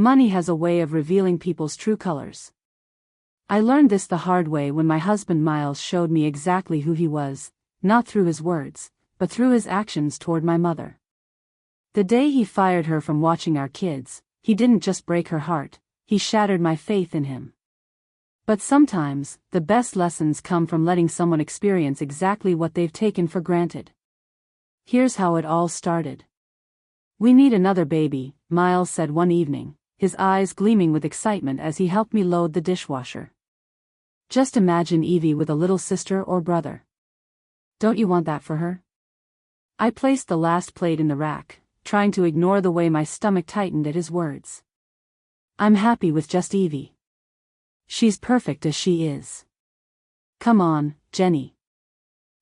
Money has a way of revealing people's true colors. I learned this the hard way when my husband Miles showed me exactly who he was, not through his words, but through his actions toward my mother. The day he fired her from watching our kids, he didn't just break her heart, he shattered my faith in him. But sometimes, the best lessons come from letting someone experience exactly what they've taken for granted. Here's how it all started. "We need another baby," Miles said one evening, his eyes gleaming with excitement as he helped me load the dishwasher. "Just imagine Evie with a little sister or brother. Don't you want that for her?" I placed the last plate in the rack, trying to ignore the way my stomach tightened at his words. "I'm happy with just Evie. She's perfect as she is. Come on, Jenny."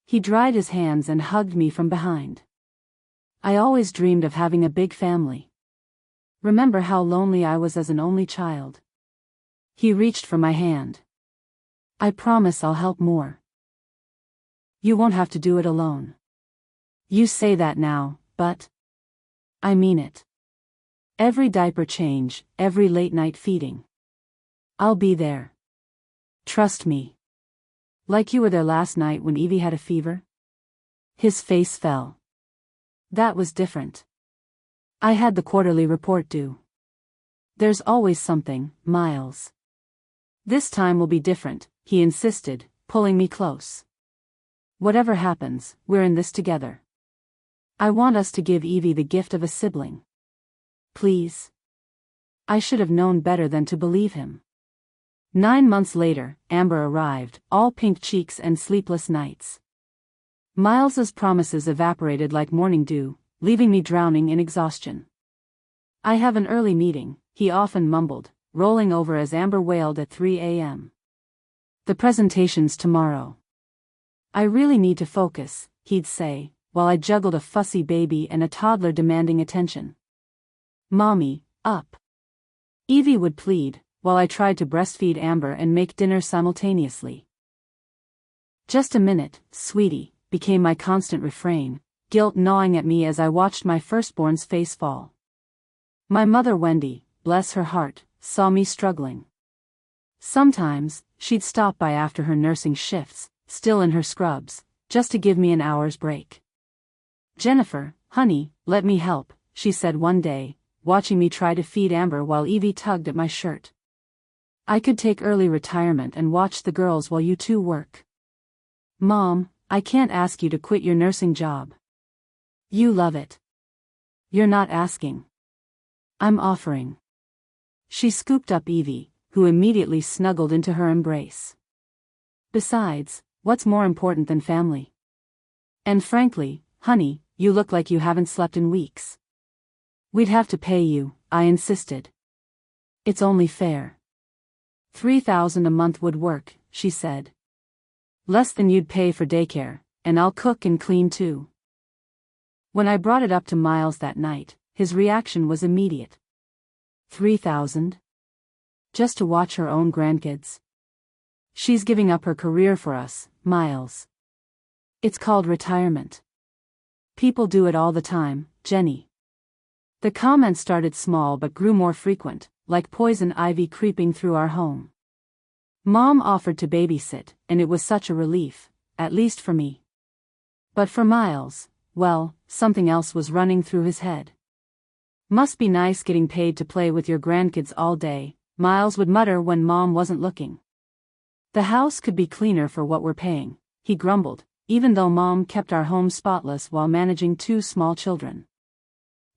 He dried his hands and hugged me from behind. "I always dreamed of having a big family. Remember how lonely I was as an only child?" He reached for my hand. "I promise I'll help more. You won't have to do it alone." "You say that now, but I mean it. Every diaper change, every late night feeding. I'll be there. Trust me. Like you were there last night when Evie had a fever?" His face fell. "That was different. I had the quarterly report due." "There's always something, Miles. This time will be different," he insisted, pulling me close. "Whatever happens, we're in this together. I want us to give Evie the gift of a sibling. Please." I should have known better than to believe him. 9 months later, Amber arrived, all pink cheeks and sleepless nights. Miles's promises evaporated like morning dew, leaving me drowning in exhaustion. "I have an early meeting," he often mumbled, rolling over as Amber wailed at 3 a.m. "The presentation's tomorrow. I really need to focus," he'd say, while I juggled a fussy baby and a toddler demanding attention. "Mommy, up." Evie would plead, while I tried to breastfeed Amber and make dinner simultaneously. "Just a minute, sweetie," became my constant refrain, guilt gnawing at me as I watched my firstborn's face fall. My mother Wendy, bless her heart, saw me struggling. Sometimes, she'd stop by after her nursing shifts, still in her scrubs, just to give me an hour's break. "Jennifer, honey, let me help," she said one day, watching me try to feed Amber while Evie tugged at my shirt. "I could take early retirement and watch the girls while you two work." "Mom, I can't ask you to quit your nursing job. You love it." "You're not asking. I'm offering." She scooped up Evie, who immediately snuggled into her embrace. "Besides, what's more important than family? And frankly, honey, you look like you haven't slept in weeks." "We'd have to pay you," I insisted. "It's only fair." $3,000 a month would work," she said. "Less than you'd pay for daycare, and I'll cook and clean too." When I brought it up to Miles that night, his reaction was immediate. $3,000? Just to watch her own grandkids? She's giving up her career for us, Miles. It's called retirement. People do it all the time, Jenny. The comments started small but grew more frequent, like poison ivy creeping through our home. Mom offered to babysit, and it was such a relief, at least for me. But for Miles, well, something else was running through his head. "Must be nice getting paid to play with your grandkids all day," Miles would mutter when Mom wasn't looking. "The house could be cleaner for what we're paying," he grumbled, even though Mom kept our home spotless while managing 2 small children.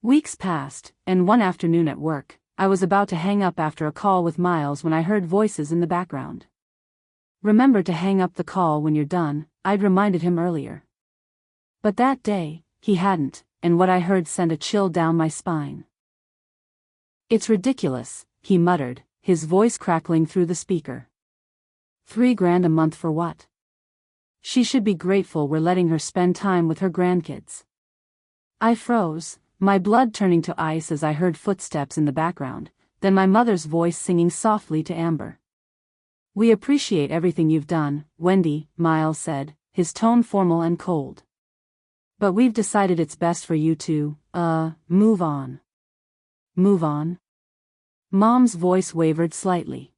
Weeks passed, and one afternoon at work, I was about to hang up after a call with Miles when I heard voices in the background. "Remember to hang up the call when you're done," I'd reminded him earlier. But that day, he hadn't, and what I heard sent a chill down my spine. "It's ridiculous," he muttered, his voice crackling through the speaker. $3,000 a month for what? She should be grateful we're letting her spend time with her grandkids." I froze, my blood turning to ice as I heard footsteps in the background, then my mother's voice singing softly to Amber. "We appreciate everything you've done, Wendy," Miles said, his tone formal and cold. "But we've decided it's best for you to, move on." "Move on?" Mom's voice wavered slightly.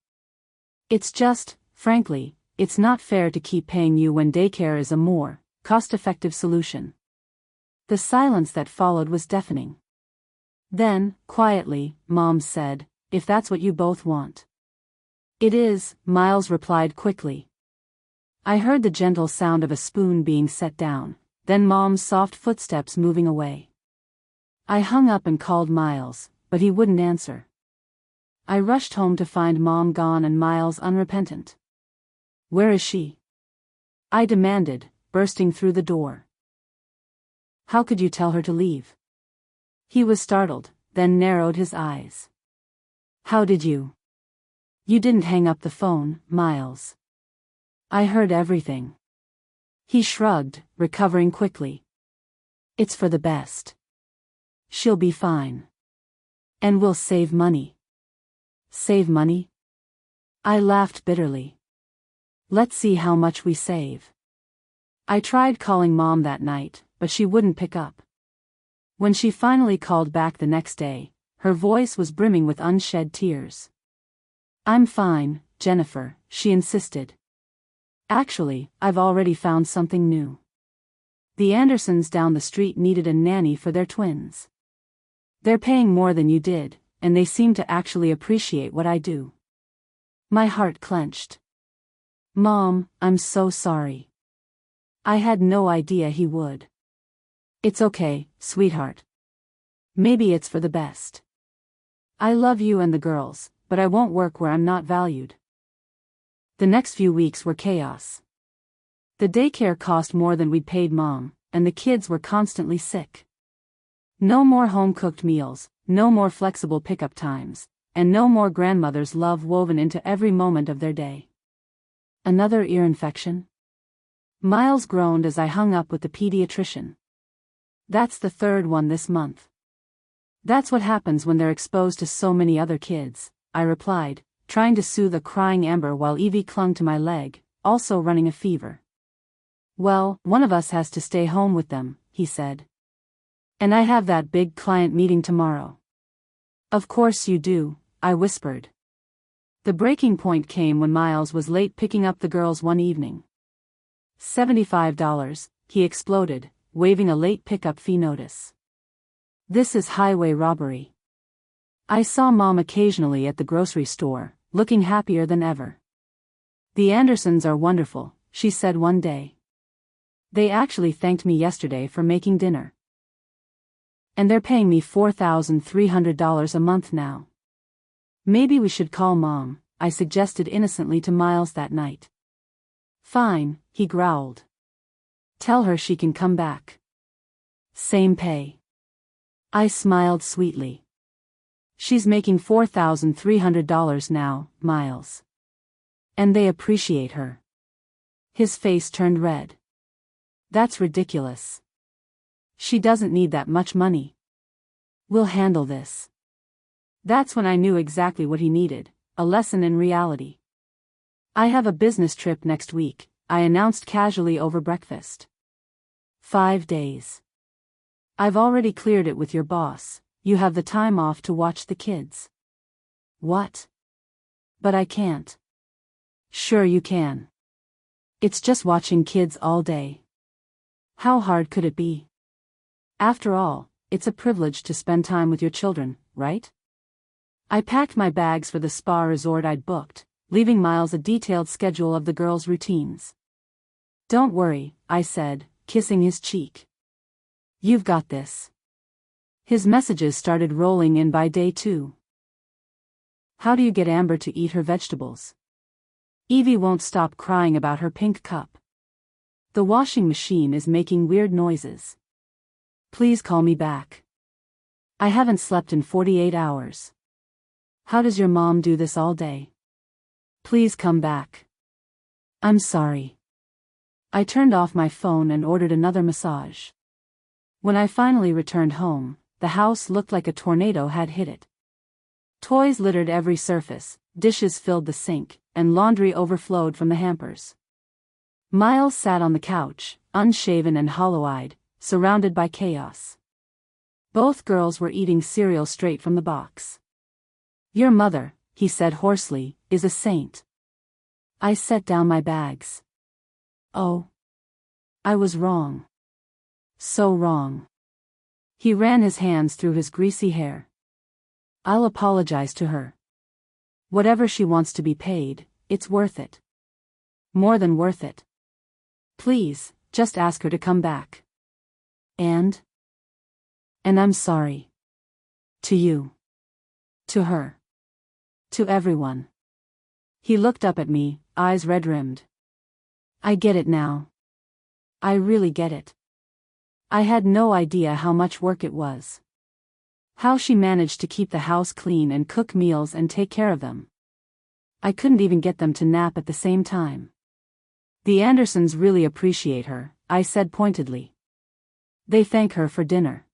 It's just, frankly, it's not fair to keep paying you when daycare is a more cost-effective solution. The silence that followed was deafening. Then, quietly, Mom said, if that's what you both want. It is, Miles replied quickly. I heard the gentle sound of a spoon being set down, then Mom's soft footsteps moving away. I hung up and called Miles, but he wouldn't answer. I rushed home to find Mom gone and Miles unrepentant. Where is she? I demanded, bursting through the door. How could you tell her to leave? He was startled, then narrowed his eyes. How did you? You didn't hang up the phone, Miles. I heard everything. He shrugged, recovering quickly. It's for the best. She'll be fine. And we'll save money. Save money? I laughed bitterly. Let's see how much we save. I tried calling Mom that night, but she wouldn't pick up. When she finally called back the next day, her voice was brimming with unshed tears. I'm fine, Jennifer, she insisted. Actually, I've already found something new. The Andersons down the street needed a nanny for their twins. They're paying more than you did, and they seem to actually appreciate what I do. My heart clenched. Mom, I'm so sorry. I had no idea he would. It's okay, sweetheart. Maybe it's for the best. I love you and the girls, but I won't work where I'm not valued. The next few weeks were chaos. The daycare cost more than we'd paid Mom, and the kids were constantly sick. No more home-cooked meals, no more flexible pickup times, and no more grandmother's love woven into every moment of their day. Another ear infection? Miles groaned as I hung up with the pediatrician. That's the third one this month. That's what happens when they're exposed to so many other kids, I replied, trying to soothe a crying Amber while Evie clung to my leg, also running a fever. Well, one of us has to stay home with them, he said. And I have that big client meeting tomorrow. Of course you do, I whispered. The breaking point came when Miles was late picking up the girls one evening. $75, he exploded, waving a late pickup fee notice. This is highway robbery. I saw Mom occasionally at the grocery store, looking happier than ever. The Andersons are wonderful, she said one day. They actually thanked me yesterday for making dinner. And they're paying me $4,300 a month now. Maybe we should call Mom, I suggested innocently to Miles that night. Fine, he growled. Tell her she can come back. Same pay. I smiled sweetly. She's making $4,300 now, Miles. And they appreciate her. His face turned red. That's ridiculous. She doesn't need that much money. We'll handle this. That's when I knew exactly what he needed, a lesson in reality. I have a business trip next week, I announced casually over breakfast. 5 days. I've already cleared it with your boss, you have the time off to watch the kids. What? But I can't. Sure you can. It's just watching kids all day. How hard could it be? After all, it's a privilege to spend time with your children, right? I packed my bags for the spa resort I'd booked, leaving Miles a detailed schedule of the girls' routines. Don't worry, I said, kissing his cheek. You've got this. His messages started rolling in by day 2. How do you get Amber to eat her vegetables? Evie won't stop crying about her pink cup. The washing machine is making weird noises. Please call me back. I haven't slept in 48 hours. How does your mom do this all day? Please come back. I'm sorry. I turned off my phone and ordered another massage. When I finally returned home, the house looked like a tornado had hit it. Toys littered every surface, dishes filled the sink, and laundry overflowed from the hampers. Miles sat on the couch, unshaven and hollow-eyed, surrounded by chaos. Both girls were eating cereal straight from the box. Your mother, he said hoarsely, is a saint. I set down my bags. Oh. I was wrong. So wrong. He ran his hands through his greasy hair. I'll apologize to her. Whatever she wants to be paid, it's worth it. More than worth it. Please, just ask her to come back. And I'm sorry. To you. To her. To everyone. He looked up at me, eyes red-rimmed. I get it now. I really get it. I had no idea how much work it was. How she managed to keep the house clean and cook meals and take care of them. I couldn't even get them to nap at the same time. The Andersons really appreciate her, I said pointedly. They thank her for dinner.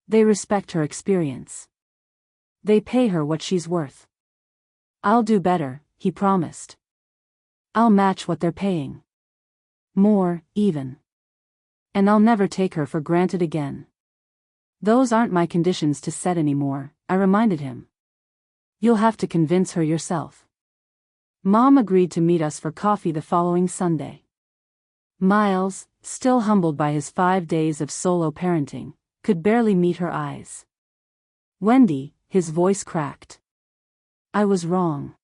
They respect her experience. They pay her what she's worth. I'll do better, he promised. I'll match what they're paying. More, even. And I'll never take her for granted again. Those aren't my conditions to set anymore, I reminded him. You'll have to convince her yourself. Mom agreed to meet us for coffee the following Sunday. Miles, still humbled by his 5 days of solo parenting, could barely meet her eyes. Wendy, his voice cracked. I was wrong.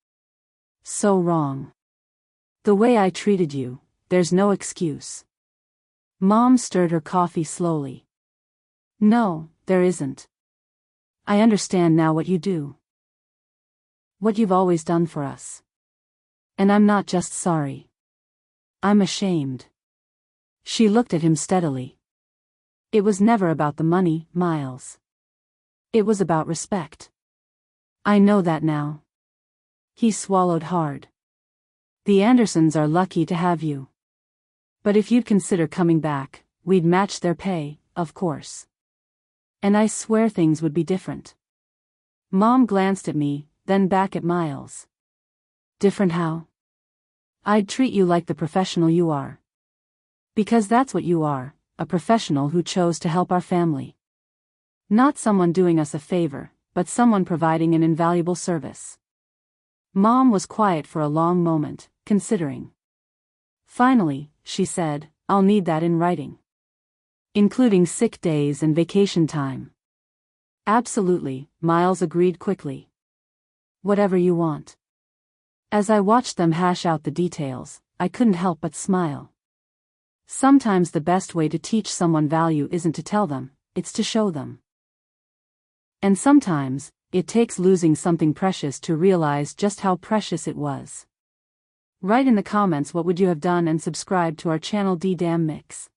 So wrong. The way I treated you, there's no excuse. Mom stirred her coffee slowly. No, there isn't. I understand now what you do. What you've always done for us. And I'm not just sorry. I'm ashamed. She looked at him steadily. It was never about the money, Miles. It was about respect. I know that now. He swallowed hard. The Andersons are lucky to have you. But if you'd consider coming back, we'd match their pay, of course. And I swear things would be different. Mom glanced at me, then back at Miles. Different how? I'd treat you like the professional you are. Because that's what you are, a professional who chose to help our family. Not someone doing us a favor, but someone providing an invaluable service. Mom was quiet for a long moment, considering. Finally, she said, I'll need that in writing. Including sick days and vacation time. Absolutely, Miles agreed quickly. Whatever you want. As I watched them hash out the details, I couldn't help but smile. Sometimes the best way to teach someone value isn't to tell them, it's to show them. And sometimes, it takes losing something precious to realize just how precious it was. Write in the comments what would you have done and subscribe to our channel D-Damn Mix.